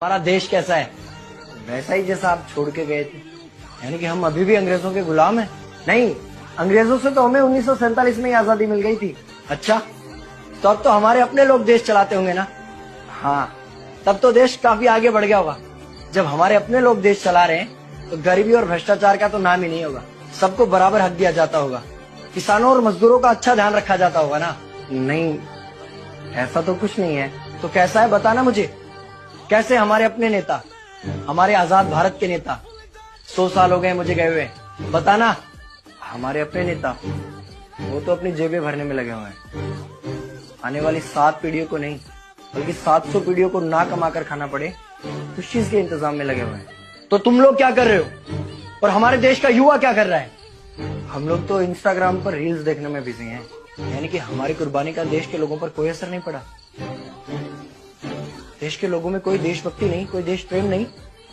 हमारा देश कैसा है? वैसा ही जैसा आप छोड़ के गए थे। यानी कि हम अभी भी अंग्रेजों के गुलाम हैं? नहीं, अंग्रेजों से तो हमें 1947 में ही आजादी मिल गई थी। अच्छा, तो अब तो हमारे अपने लोग देश चलाते होंगे ना? हाँ, तब तो देश काफी आगे बढ़ गया होगा। जब हमारे अपने लोग देश चला रहे हैं तो गरीबी और भ्रष्टाचार का तो नाम ही नहीं होगा। सबको बराबर हक दिया जाता होगा, किसानों और मजदूरों का अच्छा ध्यान रखा जाता होगा ना? नहीं, ऐसा तो कुछ नहीं है। तो कैसा है बताना मुझे। कैसे हमारे अपने नेता, हमारे आजाद भारत के नेता, 100 साल हो गए मुझे गए हुए, बताना। हमारे अपने नेता वो तो अपनी जेबें भरने में लगे हुए हैं। आने वाली 7 पीढ़ियों को नहीं बल्कि 700 पीढ़ियों को ना कमा कर खाना पड़े उस चीज के इंतजाम में लगे हुए हैं। तो तुम लोग क्या कर रहे हो और हमारे देश का युवा क्या कर रहा है? हम लोग तो इंस्टाग्राम पर रील्स देखने में बिजी हैं। यानी कि हमारी कुर्बानी का देश के लोगों पर कोई असर नहीं पड़ा। देश के लोगों में कोई देशभक्ति नहीं, कोई देश प्रेम नहीं।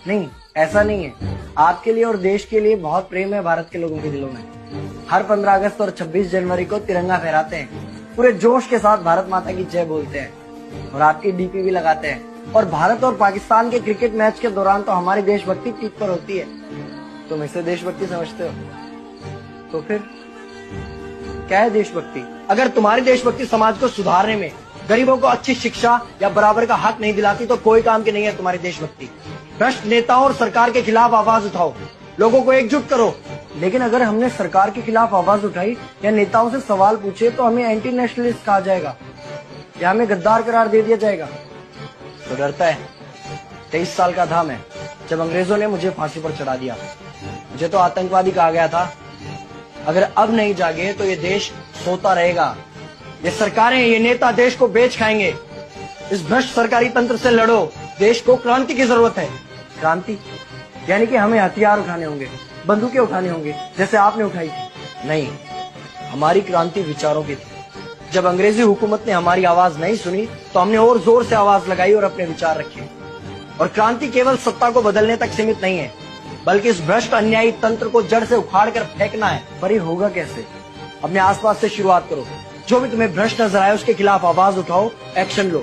नहीं, ऐसा नहीं है। आपके लिए और देश के लिए बहुत प्रेम है भारत के लोगों के दिलों में। हर 15 अगस्त और 26 जनवरी को तिरंगा फहराते हैं, पूरे जोश के साथ भारत माता की जय बोलते हैं और आपकी डीपी भी लगाते हैं। और भारत और पाकिस्तान के क्रिकेट मैच के दौरान तो हमारी देशभक्ति पीक पर होती है। तुम इसे देशभक्ति समझते हो? तो फिर क्या है देशभक्ति? अगर तुम्हारी देशभक्ति समाज को सुधारने में, गरीबों को अच्छी शिक्षा या बराबर का हक नहीं दिलाती तो कोई काम की नहीं है तुम्हारी देशभक्ति। भ्रष्ट नेताओं और सरकार के खिलाफ आवाज उठाओ, लोगों को एकजुट करो। लेकिन अगर हमने सरकार के खिलाफ आवाज उठाई या नेताओं से सवाल पूछे तो हमें एंटी नेशनलिस्ट कहा जाएगा या हमें गद्दार करार दे दिया जाएगा। तो डरता है। 23 साल का था मैं जब अंग्रेजों ने मुझे फांसी पर चढ़ा दिया। मुझे तो आतंकवादी कहा गया था। अगर अब नहीं जागे तो ये देश सोता रहेगा। ये सरकारें, ये नेता देश को बेच खाएंगे। इस भ्रष्ट सरकारी तंत्र से लड़ो। देश को क्रांति की जरूरत है। क्रांति यानी कि हमें हथियार उठाने होंगे, बंदूकें उठानी होंगी जैसे आपने उठाई थी। नहीं, हमारी क्रांति विचारों की थी। जब अंग्रेजी हुकूमत ने हमारी आवाज नहीं सुनी तो हमने और जोर से आवाज लगाई और अपने विचार रखे। और क्रांति केवल सत्ता को बदलने तक सीमित नहीं है, बल्कि इस भ्रष्ट अन्यायी तंत्र को जड़ से उखाड़ कर फेंकना है। पर ये होगा कैसे? अपने आसपास से शुरुआत करो। जो भी तुम्हें भ्रष्ट नजर आए उसके खिलाफ आवाज उठाओ, एक्शन लो।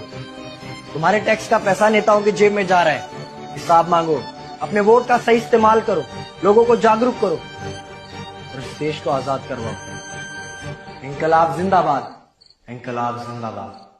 तुम्हारे टैक्स का पैसा नेताओं की जेब में जा रहा है, हिसाब मांगो। अपने वोट का सही इस्तेमाल करो, लोगों को जागरूक करो और इस देश को आजाद करवाओ। इंकलाब जिंदाबाद, इंकलाब जिंदाबाद।